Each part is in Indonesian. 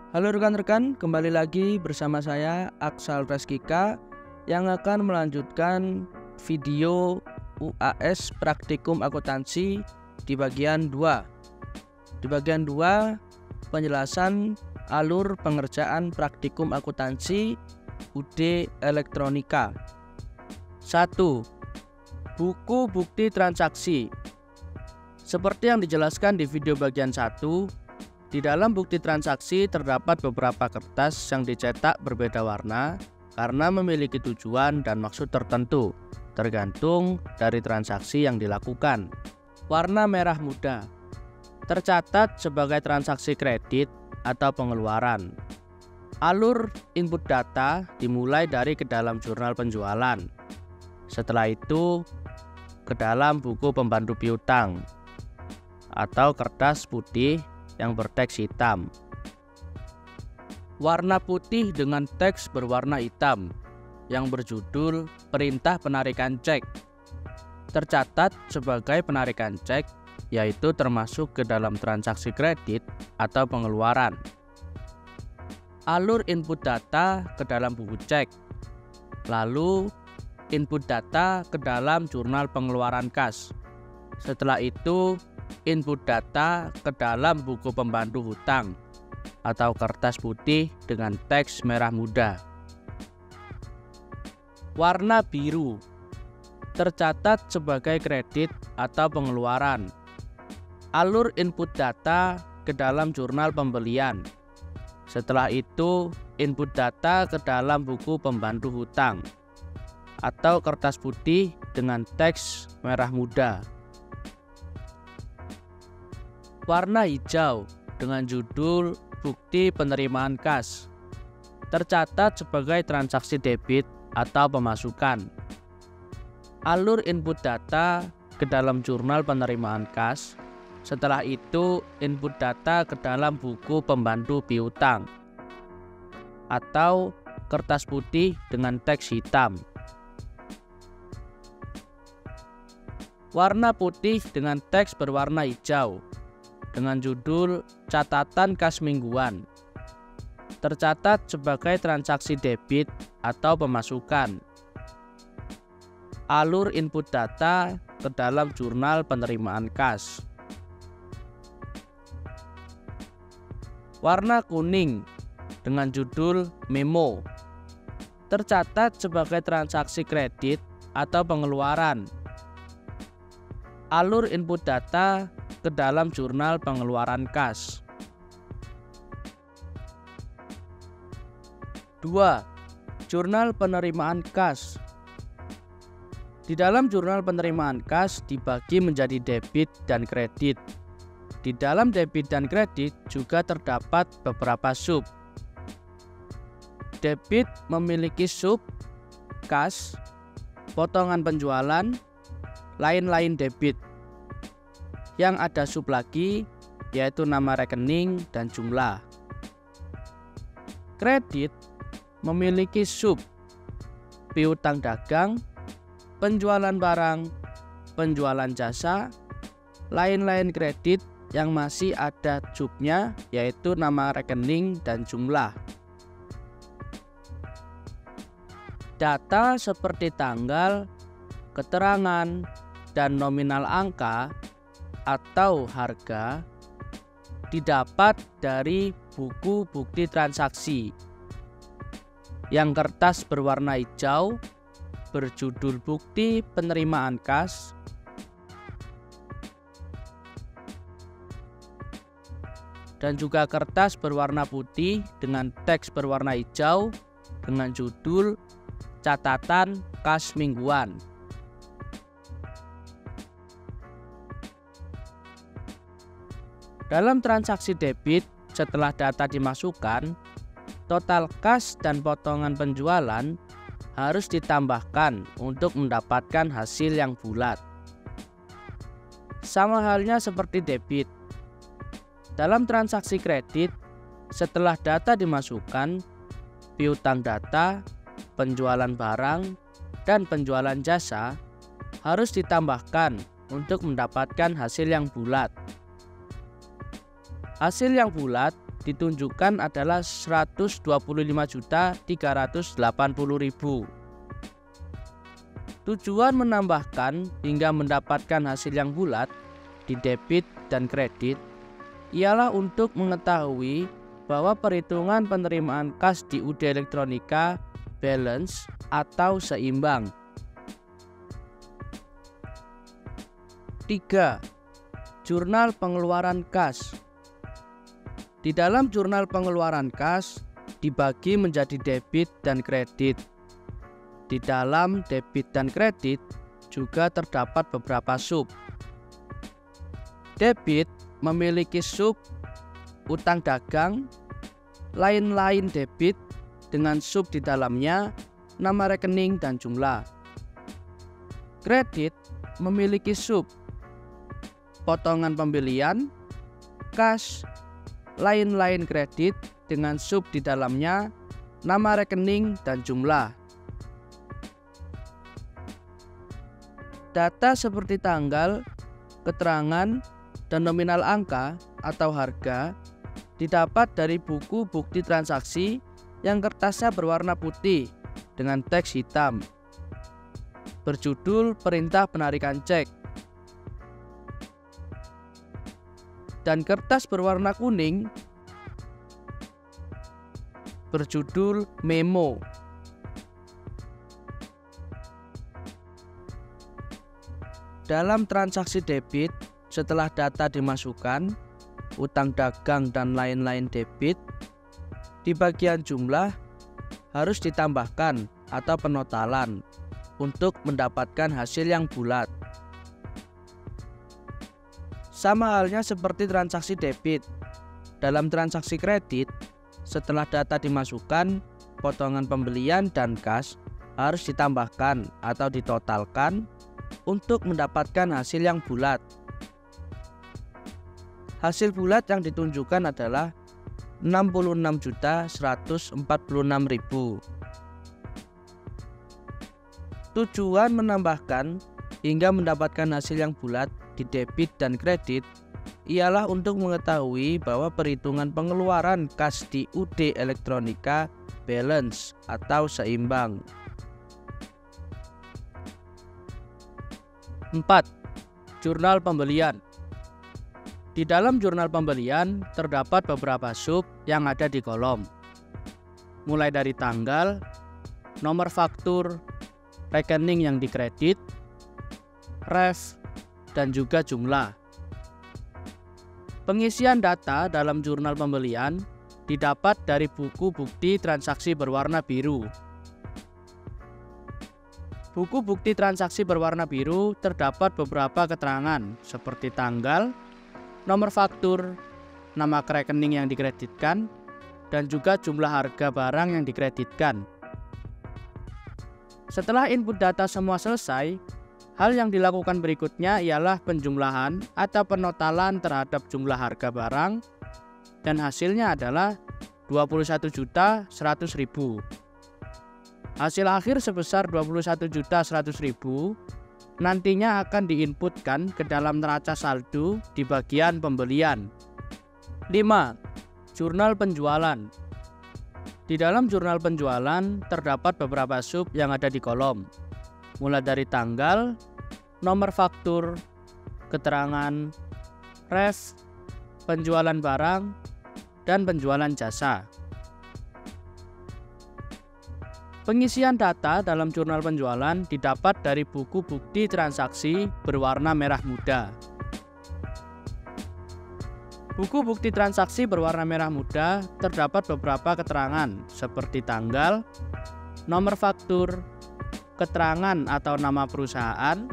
Halo rekan-rekan, kembali lagi bersama saya Aksal Reskika yang akan melanjutkan video UAS Praktikum Akuntansi di bagian 2. Di bagian 2, penjelasan alur pengerjaan praktikum akuntansi UD Elektronika. 1. Buku bukti transaksi. Seperti yang dijelaskan di video bagian 1, di dalam bukti transaksi terdapat beberapa kertas yang dicetak berbeda warna karena memiliki tujuan dan maksud tertentu, tergantung dari transaksi yang dilakukan. Warna merah muda tercatat sebagai transaksi kredit atau pengeluaran. Alur input data dimulai dari ke dalam jurnal penjualan. Setelah itu ke dalam buku pembantu piutang atau kertas putih yang berteks hitam. Warna putih dengan teks berwarna hitam yang berjudul perintah penarikan cek tercatat sebagai penarikan cek, yaitu termasuk ke dalam transaksi kredit atau pengeluaran. Alur input data ke dalam buku cek, lalu input data ke dalam jurnal pengeluaran kas. Setelah itu input data ke dalam buku pembantu hutang atau kertas putih dengan teks merah muda. Warna biru tercatat sebagai kredit atau pengeluaran. Alur input data ke dalam jurnal pembelian. Setelah itu input data ke dalam buku pembantu hutang atau kertas putih dengan teks merah muda. Warna hijau dengan judul bukti penerimaan kas tercatat sebagai transaksi debit atau pemasukan. Alur input data ke dalam jurnal penerimaan kas. Setelah itu input data ke dalam buku pembantu piutang atau kertas putih dengan teks hitam. Warna putih dengan teks berwarna hijau dengan judul catatan kas mingguan tercatat sebagai transaksi debit atau pemasukan. Alur input data ke dalam jurnal penerimaan kas. Warna kuning dengan judul memo tercatat sebagai transaksi kredit atau pengeluaran. Alur input data ke dalam jurnal pengeluaran kas. 2. Jurnal penerimaan kas. Di dalam jurnal penerimaan kas dibagi menjadi debit dan kredit. Di dalam debit dan kredit juga terdapat beberapa sub. Debit memiliki sub, kas, potongan penjualan, lain-lain debit. Yang ada sub lagi yaitu nama rekening dan jumlah. Kredit memiliki sub, piutang dagang, penjualan barang, penjualan jasa, lain-lain kredit yang masih ada subnya yaitu nama rekening dan jumlah. Data seperti tanggal, keterangan, dan nominal angka atau harga didapat dari buku bukti transaksi yang kertas berwarna hijau berjudul bukti penerimaan kas dan juga kertas berwarna putih dengan teks berwarna hijau dengan judul catatan kas mingguan. Dalam transaksi debit, setelah data dimasukkan, total kas dan potongan penjualan harus ditambahkan untuk mendapatkan hasil yang bulat. Sama halnya seperti debit. Dalam transaksi kredit, setelah data dimasukkan, piutang data, penjualan barang, dan penjualan jasa harus ditambahkan untuk mendapatkan hasil yang bulat. Hasil yang bulat ditunjukkan adalah 125.380.000. Tujuan menambahkan hingga mendapatkan hasil yang bulat di debit dan kredit ialah untuk mengetahui bahwa perhitungan penerimaan kas di UD Elektronika balance atau seimbang. 3. Jurnal pengeluaran kas. Di dalam jurnal pengeluaran kas dibagi menjadi debit dan kredit. Di dalam debit dan kredit juga terdapat beberapa sub. Debit memiliki sub utang dagang, lain-lain debit dengan sub di dalamnya nama rekening dan jumlah. Kredit memiliki sub potongan pembelian, kas, lain-lain kredit dengan sub di dalamnya nama rekening dan jumlah. Data seperti tanggal, keterangan, dan nominal angka atau harga didapat dari buku bukti transaksi yang kertasnya berwarna putih dengan teks hitam berjudul perintah penarikan cek, dan kertas berwarna kuning berjudul memo. Dalam transaksi debit, setelah data dimasukkan, utang dagang dan lain-lain debit, di bagian jumlah harus ditambahkan atau penotalan untuk mendapatkan hasil yang bulat. Sama halnya seperti transaksi debit, dalam transaksi kredit, setelah data dimasukkan, potongan pembelian dan kas harus ditambahkan atau ditotalkan untuk mendapatkan hasil yang bulat. Hasil bulat yang ditunjukkan adalah 66.146.000. Tujuan menambahkan hingga mendapatkan hasil yang bulat di debit dan kredit ialah untuk mengetahui bahwa perhitungan pengeluaran kas di UD Elektronika balance atau seimbang. 4. Jurnal pembelian. Di dalam jurnal pembelian terdapat beberapa sub yang ada di kolom, mulai dari tanggal, nomor faktur, rekening yang dikredit, ref, dan juga jumlah. Pengisian data dalam jurnal pembelian didapat dari buku bukti transaksi berwarna biru. Buku bukti transaksi berwarna biru terdapat beberapa keterangan seperti tanggal, nomor faktur, nama rekening yang dikreditkan, dan juga jumlah harga barang yang dikreditkan. Setelah input data semua selesai, hal yang dilakukan berikutnya ialah penjumlahan atau penotalan terhadap jumlah harga barang, dan hasilnya adalah 21.100.000. Hasil akhir sebesar 21.100.000 nantinya akan diinputkan ke dalam neraca saldo di bagian pembelian. 5. Jurnal penjualan. Di dalam jurnal penjualan terdapat beberapa sub yang ada di kolom, mulai dari tanggal, nomor faktur, keterangan, ref, penjualan barang, dan penjualan jasa. Pengisian data dalam jurnal penjualan didapat dari buku bukti transaksi berwarna merah muda. Buku bukti transaksi berwarna merah muda terdapat beberapa keterangan seperti tanggal, nomor faktur, keterangan atau nama perusahaan,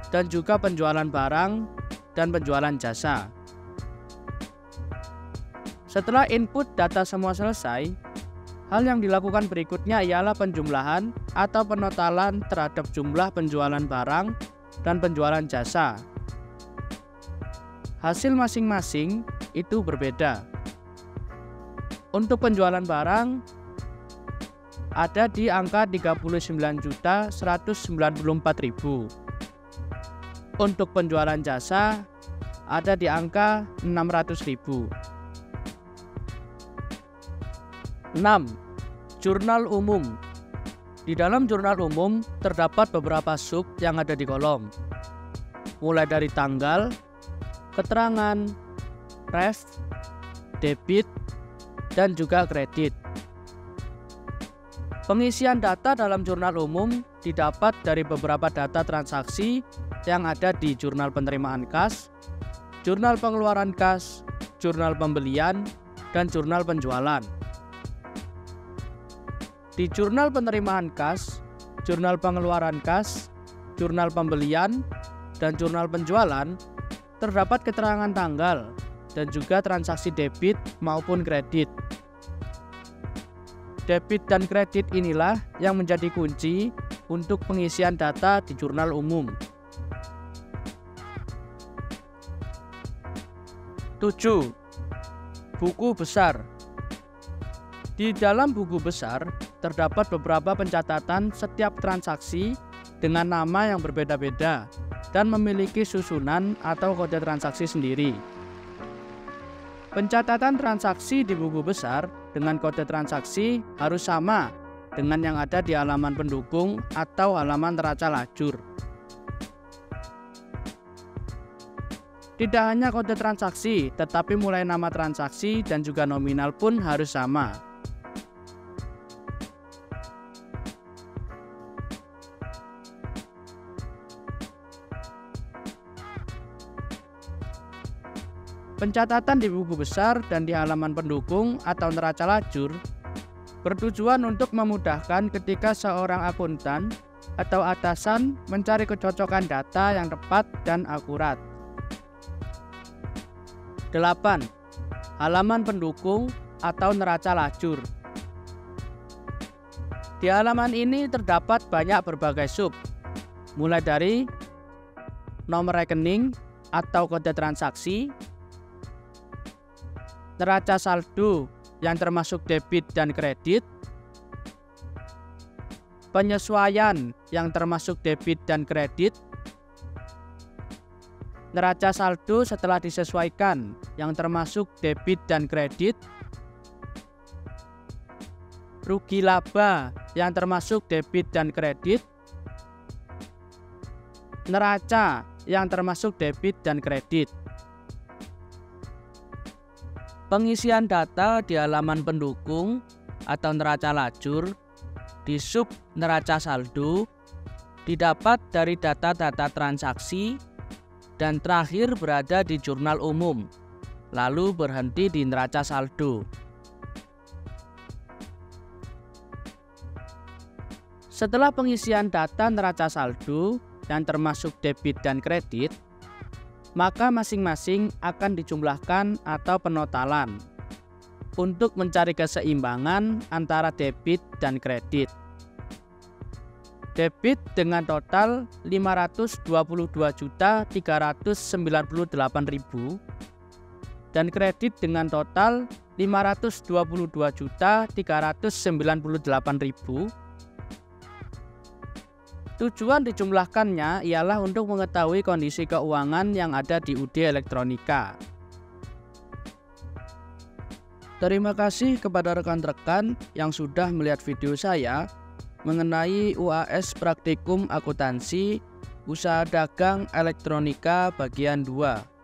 dan juga penjualan barang dan penjualan jasa. Setelah input data semua selesai, hal yang dilakukan berikutnya ialah penjumlahan atau penotalan terhadap jumlah penjualan barang dan penjualan jasa. Hasil masing-masing itu berbeda. Untuk penjualan barang ada di angka 39.194.000. Untuk penjualan jasa ada di angka 600.000. 6. Jurnal umum. Di dalam jurnal umum terdapat beberapa sub yang ada di kolom, mulai dari tanggal, keterangan, ref, debit, dan juga kredit. Pengisian data dalam jurnal umum didapat dari beberapa data transaksi yang ada di jurnal penerimaan kas, jurnal pengeluaran kas, jurnal pembelian, dan jurnal penjualan. Di jurnal penerimaan kas, jurnal pengeluaran kas, jurnal pembelian, dan jurnal penjualan terdapat keterangan tanggal dan juga transaksi debit maupun kredit. Debit dan kredit inilah yang menjadi kunci untuk pengisian data di jurnal umum. 7. Buku besar. Di dalam buku besar terdapat beberapa pencatatan setiap transaksi dengan nama yang berbeda-beda dan memiliki susunan atau kode transaksi sendiri. Pencatatan transaksi di buku besar dengan kode transaksi harus sama dengan yang ada di halaman pendukung atau halaman neraca lajur. Tidak hanya kode transaksi, tetapi mulai nama transaksi dan juga nominal pun harus sama. Pencatatan di buku besar dan di halaman pendukung atau neraca lajur bertujuan untuk memudahkan ketika seorang akuntan atau atasan mencari kecocokan data yang tepat dan akurat. 8. Halaman pendukung atau neraca lajur. Di halaman ini terdapat banyak berbagai sub, mulai dari nomor rekening atau kode transaksi, neraca saldo yang termasuk debit dan kredit, penyesuaian yang termasuk debit dan kredit, neraca saldo setelah disesuaikan yang termasuk debit dan kredit, rugi laba yang termasuk debit dan kredit, neraca yang termasuk debit dan kredit. Pengisian data di halaman pendukung atau neraca lajur di sub neraca saldo didapat dari data-data transaksi dan terakhir berada di jurnal umum, lalu berhenti di neraca saldo. Setelah pengisian data neraca saldo yang termasuk debit dan kredit, maka masing-masing akan dijumlahkan atau penotalan untuk mencari keseimbangan antara debit dan kredit. Debit dengan total 522.398.000 dan kredit dengan total 522.398.000. Tujuan dijumlahkannya ialah untuk mengetahui kondisi keuangan yang ada di UD Elektronika. Terima kasih kepada rekan-rekan yang sudah melihat video saya mengenai UAS Praktikum Akuntansi Usaha Dagang Elektronika bagian 2.